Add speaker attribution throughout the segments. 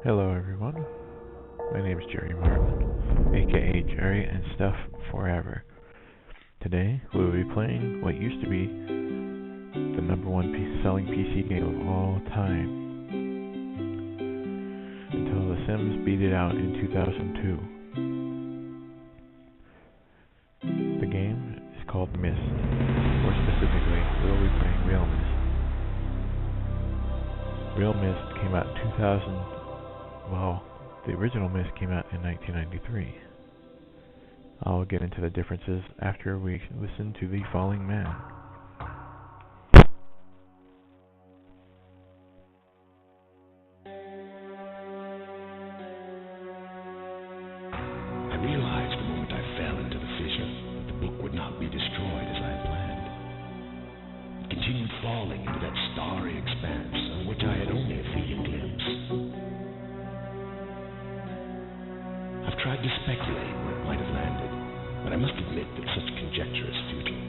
Speaker 1: Hello everyone, my name is Jerry Marvin, aka Jerry and Stuff Forever. Today we will be playing what used to be the number one selling PC game of all time, until The Sims beat it out in 2002. The game is called Myst, or specifically, we will be playing Real Myst. Real Myst came out in 2000. Well, the original Myst came out in 1993. I'll get into the differences after we listen to The Falling Man.
Speaker 2: I realized the moment I fell into the fissure that the book would not be destroyed as I had planned. It continued falling into that starry expanse of which I had only a fleeting glimpse. I've tried to speculate where it might have landed, but I must admit that such conjecture is futile.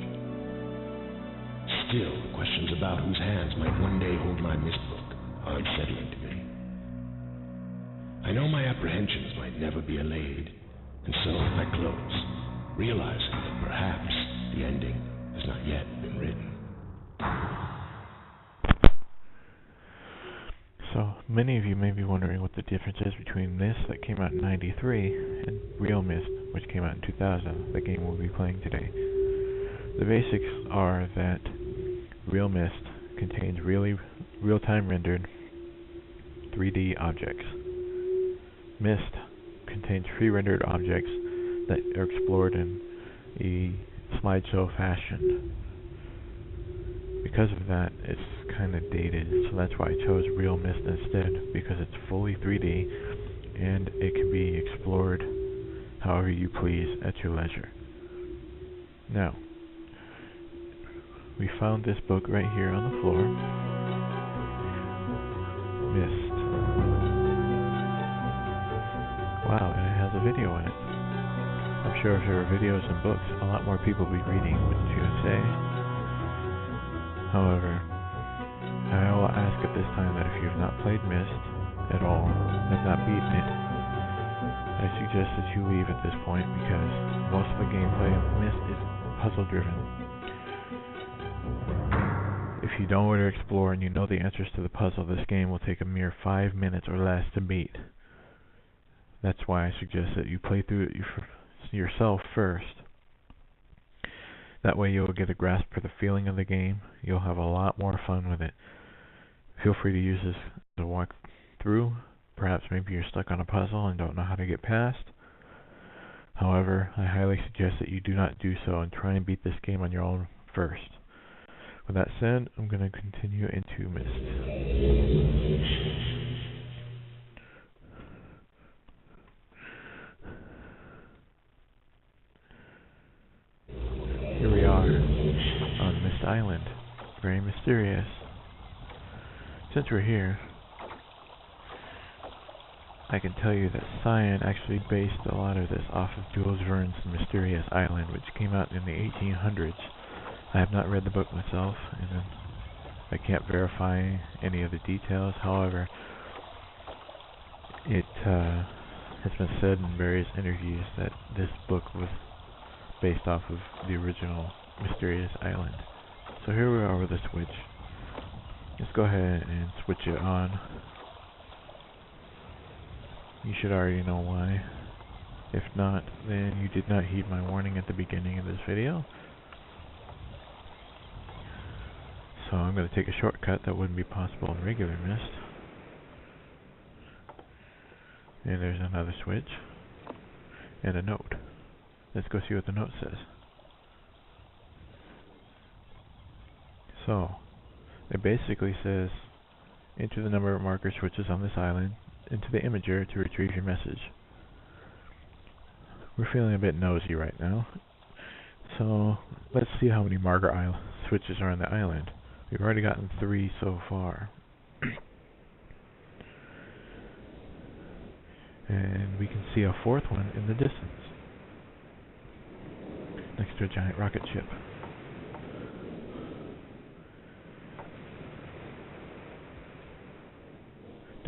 Speaker 2: Still, the questions about whose hands might one day hold my Myst book are unsettling to me. I know my apprehensions might never be allayed, and so I close, realizing that perhaps the ending has not yet been written.
Speaker 1: So, many of you may be wondering what the difference is between this that came out in 93 and Real Myst, which came out in 2000, the game we'll be playing today. The basics are that Real Myst contains real-time rendered 3D objects. Myst contains pre-rendered objects that are explored in a slideshow fashion. Because of that, it's kind of dated, so that's why I chose Real Myst instead, because it's fully 3D and it can be explored however you please at your leisure. Now, we found this book right here on the floor, Myst. Wow, and it has a video in it. I'm sure if there were videos and books, a lot more people would be reading, wouldn't you say? However, I will ask at this time that if you have not played Myst at all, have not beaten it, I suggest that you leave at this point, because most of the gameplay of Myst is puzzle driven. If you know where to explore and you know the answers to the puzzle, this game will take a mere 5 minutes or less to beat. That's why I suggest that you play through it yourself first. That way you'll get a grasp for the feeling of the game. You'll have a lot more fun with it. Feel free to use this to walk through. Perhaps maybe you're stuck on a puzzle and don't know how to get past. However, I highly suggest that you do not do so and try and beat this game on your own first. With that said, I'm going to continue into Myst. Here we are on Myst Island. Very mysterious. Since we're here, I can tell you that Cyan actually based a lot of this off of Jules Verne's Mysterious Island, which came out in the 1800s. I have not read the book myself, and I can't verify any of the details. However, it has been said in various interviews that this book was based off of the original Mysterious Island. So here we are with a switch. Let's go ahead and switch it on. You should already know why. If not, then you did not heed my warning at the beginning of this video. So I'm going to take a shortcut that wouldn't be possible in regular Myst. And there's another switch. And a note. Let's go see what the note says. So, it basically says, enter the number of marker switches on this island into the imager to retrieve your message. We're feeling a bit nosy right now. So, let's see how many marker switches are on the island. We've already gotten 3 so far. And we can see a 4th one in the distance, next to a giant rocket ship.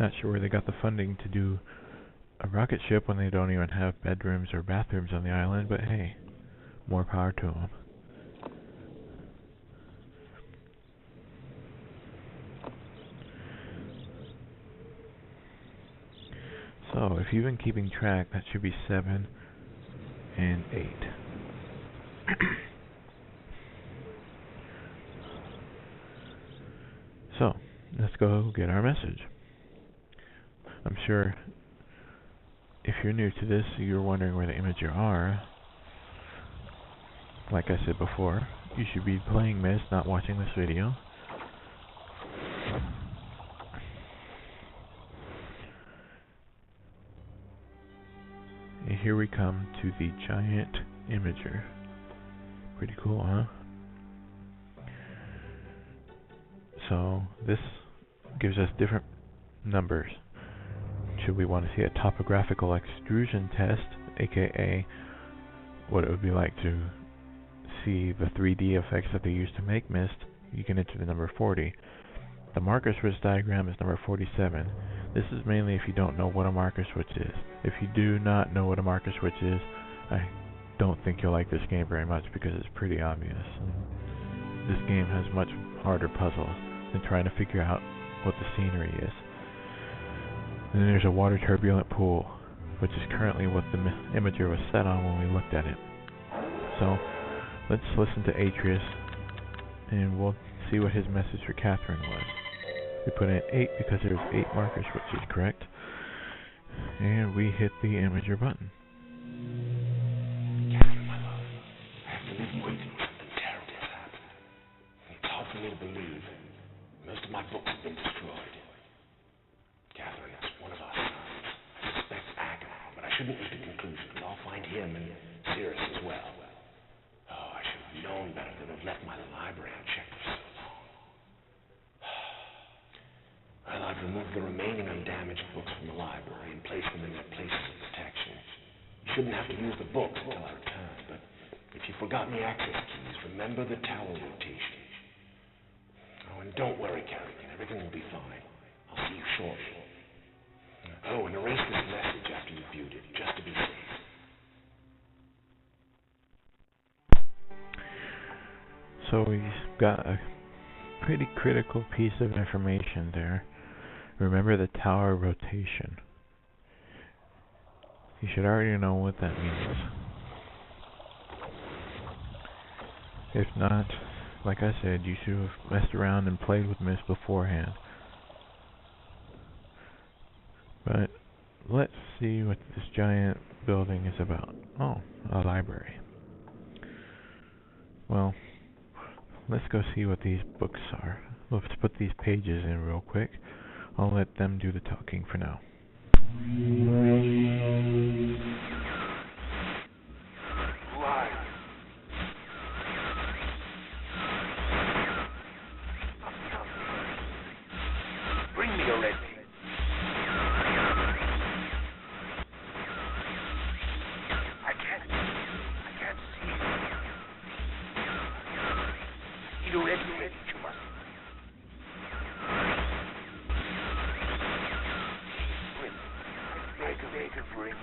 Speaker 1: Not sure where they got the funding to do a rocket ship when they don't even have bedrooms or bathrooms on the island, but hey, more power to them. So, if you've been keeping track, that should be 7 and 8. So, let's go get our message. I'm sure if you're new to this, you're wondering where the imager are. Like I said before, you should be playing Myst, not watching this video. And here we come to the giant imager. Pretty cool, huh? So this gives us different numbers. Should we want to see a topographical extrusion test, aka what it would be like to see the 3D effects that they use to make Myst, you can enter the number 40. The marker switch diagram is number 47. This is mainly if you don't know what a marker switch is. If you do not know what a marker switch is, I don't think you'll like this game very much because it's pretty obvious. This game has much harder puzzles than trying to figure out what the scenery is. And then there's a water turbulent pool, which is currently what the imager was set on when we looked at it. So, let's listen to Atreus, and we'll see what his message for Catherine was. We put in 8 because there's 8 markers, which is correct. And we hit the imager button.
Speaker 2: Catherine, my love, I have to leave you waiting. Something terrible has happened. It's hard for me to believe. Most of my books have been destroyed. Catherine, that's one of our sons. I suspect Achenar, but I shouldn't reach the conclusion. I'll find him and Sirrus as well. Oh, I should have known better than to have left my library unchecked for so long. Well, I've removed the remaining undamaged books from the library and placed them in their places of protection. You shouldn't have to use the books until I return, but if you forgot the access keys, remember the tower rotation. Oh, and don't worry, Carrington. Everything will be fine. I'll see you shortly. Oh, and erase this message after you've viewed it, just to be safe.
Speaker 1: So we've got a pretty critical piece of information there. Remember the tower rotation. You should already know what that means. If not, like I said, you should have messed around and played with Myst beforehand. But let's see what this giant building is about. Oh, a library. Well, let's go see what these books are. Let's put these pages in real quick. I'll let them do the talking for now.
Speaker 3: Bring me a red pen. I can't see. Need a red pen, you must. I beg, bring.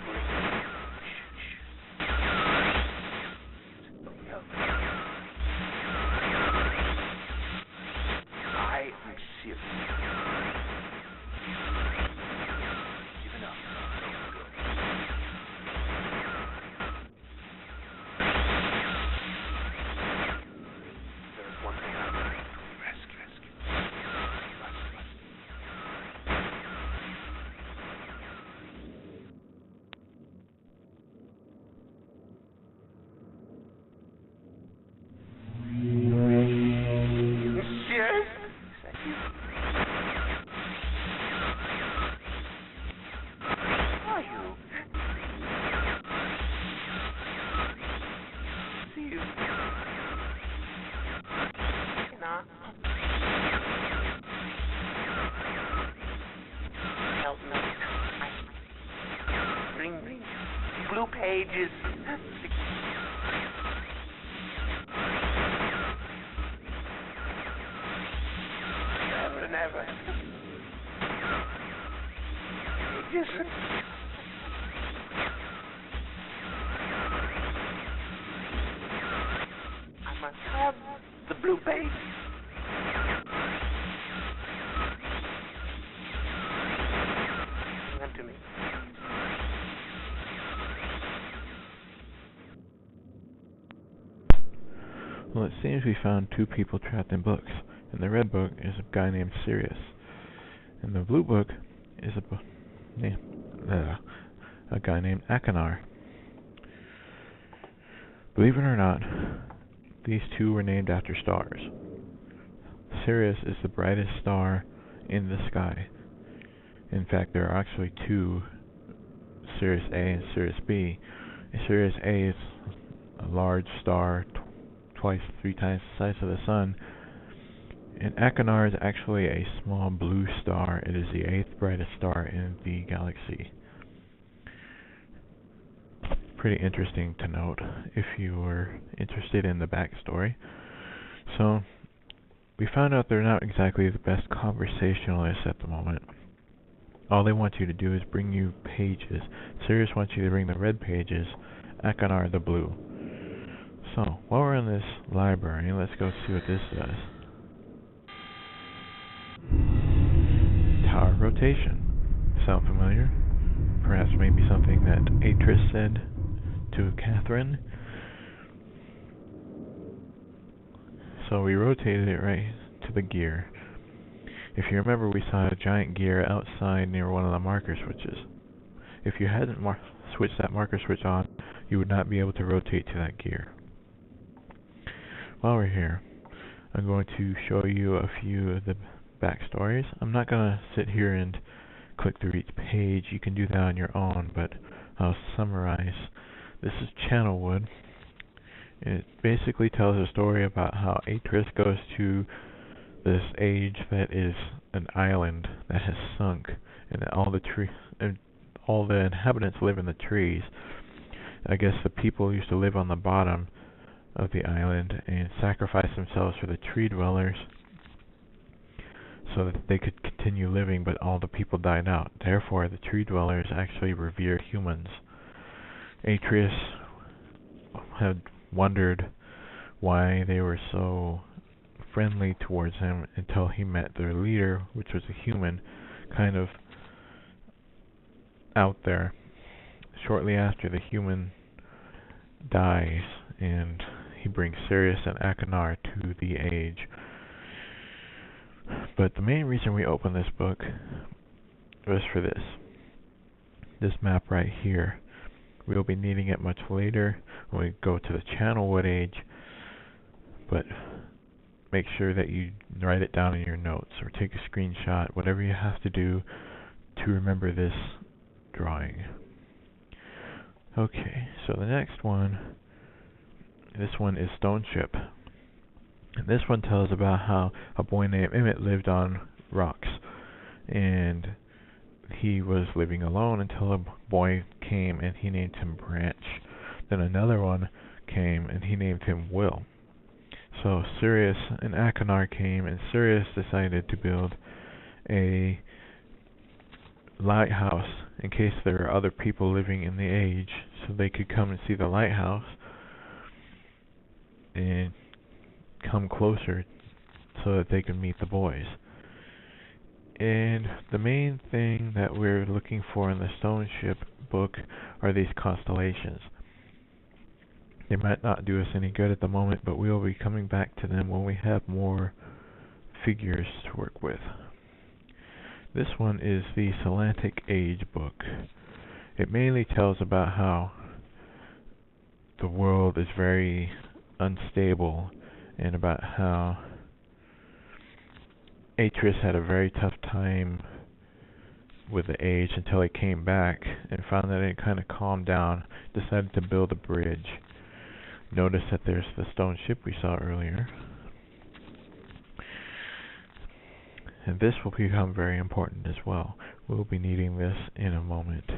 Speaker 3: I am serious. Give enough. There is one thing I would like to rescue. Bring blue pages. Never. Yes. I must have the blue base. Bring them to me.
Speaker 1: Well, it seems we found two people trapped in books. And the red book is a guy named Sirrus. And the blue book is a guy named Achenar. Believe it or not, these two were named after stars. Sirius is the brightest star in the sky. In fact, there are actually two, Sirius A and Sirius B. Sirius A is a large star, twice, 3 times the size of the sun. And Achenar is actually a small blue star. It is the 8th brightest star in the galaxy. Pretty interesting to note if you were interested in the backstory. So, we found out they're not exactly the best conversationalists at the moment. All they want you to do is bring you pages. Sirius wants you to bring the red pages, Achenar the blue. So, while we're in this library, let's go see what this does. Tower rotation. Sound familiar? Perhaps maybe something that Atris said to Catherine. So we rotated it right to the gear. If you remember, we saw a giant gear outside near one of the marker switches. If you hadn't switched that marker switch on, you would not be able to rotate to that gear. While we're here, I'm going to show you a few of the backstories. I'm not going to sit here and click through each page. You can do that on your own, but I'll summarize. This is Channelwood. It basically tells a story about how Atris goes to this age that is an island that has sunk, and all the inhabitants live in the trees. I guess the people used to live on the bottom of the island and sacrifice themselves for the tree dwellers so that they could continue living, but all the people died out. Therefore, the tree dwellers actually revere humans. Atris had wondered why they were so friendly towards him until he met their leader, which was a human, kind of out there. Shortly after, the human dies, and he brings Sirrus and Achenar to the age. But the main reason we opened this book was for this. This map right here. We'll be needing it much later when we go to the Channelwood age, but make sure that you write it down in your notes or take a screenshot, whatever you have to do to remember this drawing. Okay, so the next one, this one is Stone Ship. And this one tells about how a boy named Emmett lived on rocks, and he was living alone until a boy came and he named him Branch. Then another one came and he named him Will. So Sirrus and Achenar came, and Sirrus decided to build a lighthouse in case there are other people living in the age, so they could come and see the lighthouse and come closer so that they can meet the boys. And the main thing that we're looking for in the Stone Ship book are these constellations. They might not do us any good at the moment, but we'll be coming back to them when we have more figures to work with. This one is the Atlantic Age book. It mainly tells about how the world is very unstable, and about how Atris had a very tough time with the age until he came back and found that it kind of calmed down, decided to build a bridge. Notice that there's the stone ship we saw earlier. And this will become very important as well. We'll be needing this in a moment.